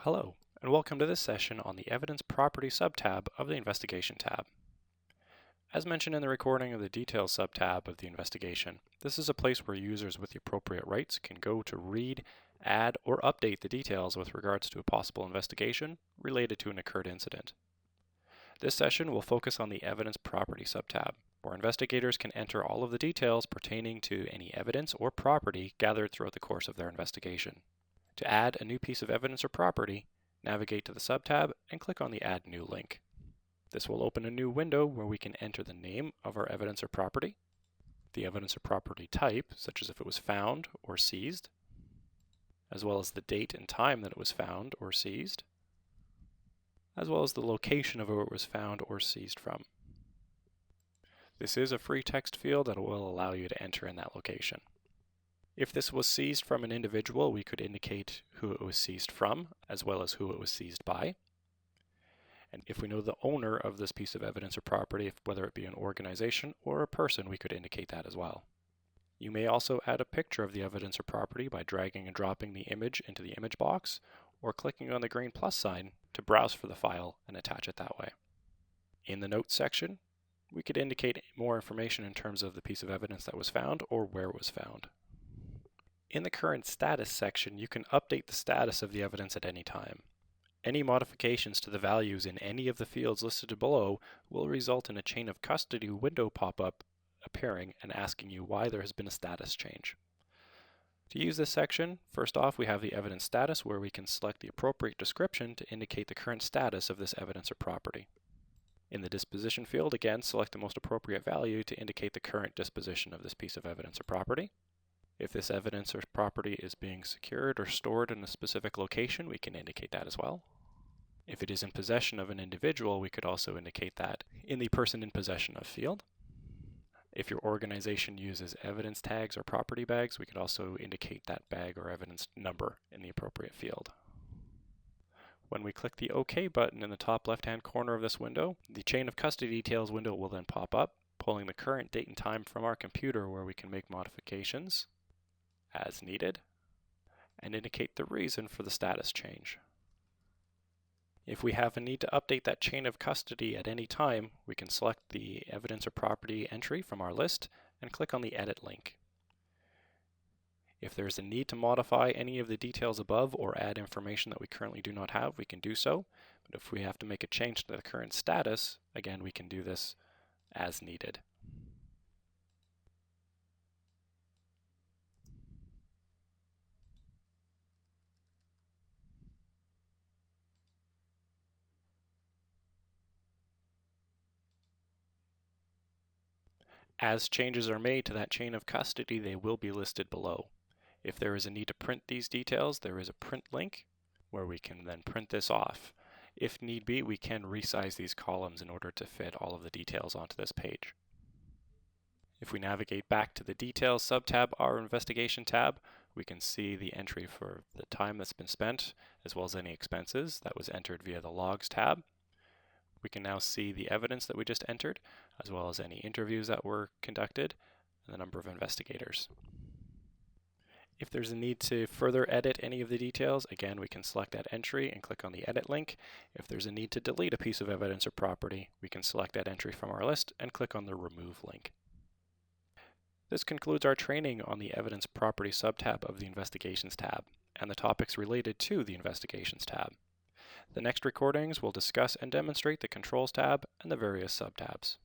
Hello, and welcome to this session on the Evidence Property subtab of the Investigation tab. As mentioned in the recording of the Details subtab of the Investigation, this is a place where users with the appropriate rights can go to read, add, or update the details with regards to a possible investigation related to an occurred incident. This session will focus on the Evidence Property subtab, where investigators can enter all of the details pertaining to any evidence or property gathered throughout the course of their investigation. To add a new piece of evidence or property, navigate to the subtab and click on the Add New link. This will open a new window where we can enter the name of our evidence or property, the evidence or property type, such as if it was found or seized, as well as the date and time that it was found or seized, as well as the location of where it was found or seized from. This is a free text field that will allow you to enter in that location. If this was seized from an individual, we could indicate who it was seized from, as well as who it was seized by. And if we know the owner of this piece of evidence or property, whether it be an organization or a person, we could indicate that as well. You may also add a picture of the evidence or property by dragging and dropping the image into the image box, or clicking on the green plus sign to browse for the file and attach it that way. In the notes section, we could indicate more information in terms of the piece of evidence that was found or where it was found. In the Current Status section, you can update the status of the evidence at any time. Any modifications to the values in any of the fields listed below will result in a chain of custody window pop-up appearing and asking you why there has been a status change. To use this section, first off we have the evidence status where we can select the appropriate description to indicate the current status of this evidence or property. In the disposition field, again, select the most appropriate value to indicate the current disposition of this piece of evidence or property. If this evidence or property is being secured or stored in a specific location, we can indicate that as well. If it is in possession of an individual, we could also indicate that in the person in possession of field. If your organization uses evidence tags or property bags, we could also indicate that bag or evidence number in the appropriate field. When we click the OK button in the top left-hand corner of this window, the Chain of Custody Details window will then pop up, pulling the current date and time from our computer where we can make modifications as needed, and indicate the reason for the status change. If we have a need to update that chain of custody at any time, we can select the evidence or property entry from our list and click on the Edit link. If there is a need to modify any of the details above or add information that we currently do not have, we can do so. But if we have to make a change to the current status, again, we can do this as needed. As changes are made to that chain of custody, they will be listed below. If there is a need to print these details, there is a print link where we can then print this off. If need be, we can resize these columns in order to fit all of the details onto this page. If we navigate back to the Details subtab, our Investigation tab, we can see the entry for the time that's been spent, as well as any expenses that was entered via the Logs tab. We can now see the evidence that we just entered, as well as any interviews that were conducted, and the number of investigators. If there's a need to further edit any of the details, again, we can select that entry and click on the Edit link. If there's a need to delete a piece of evidence or property, we can select that entry from our list and click on the Remove link. This concludes our training on the Evidence Property subtab of the Investigations tab, and the topics related to the Investigations tab. The next recordings will discuss and demonstrate the Controls tab and the various subtabs.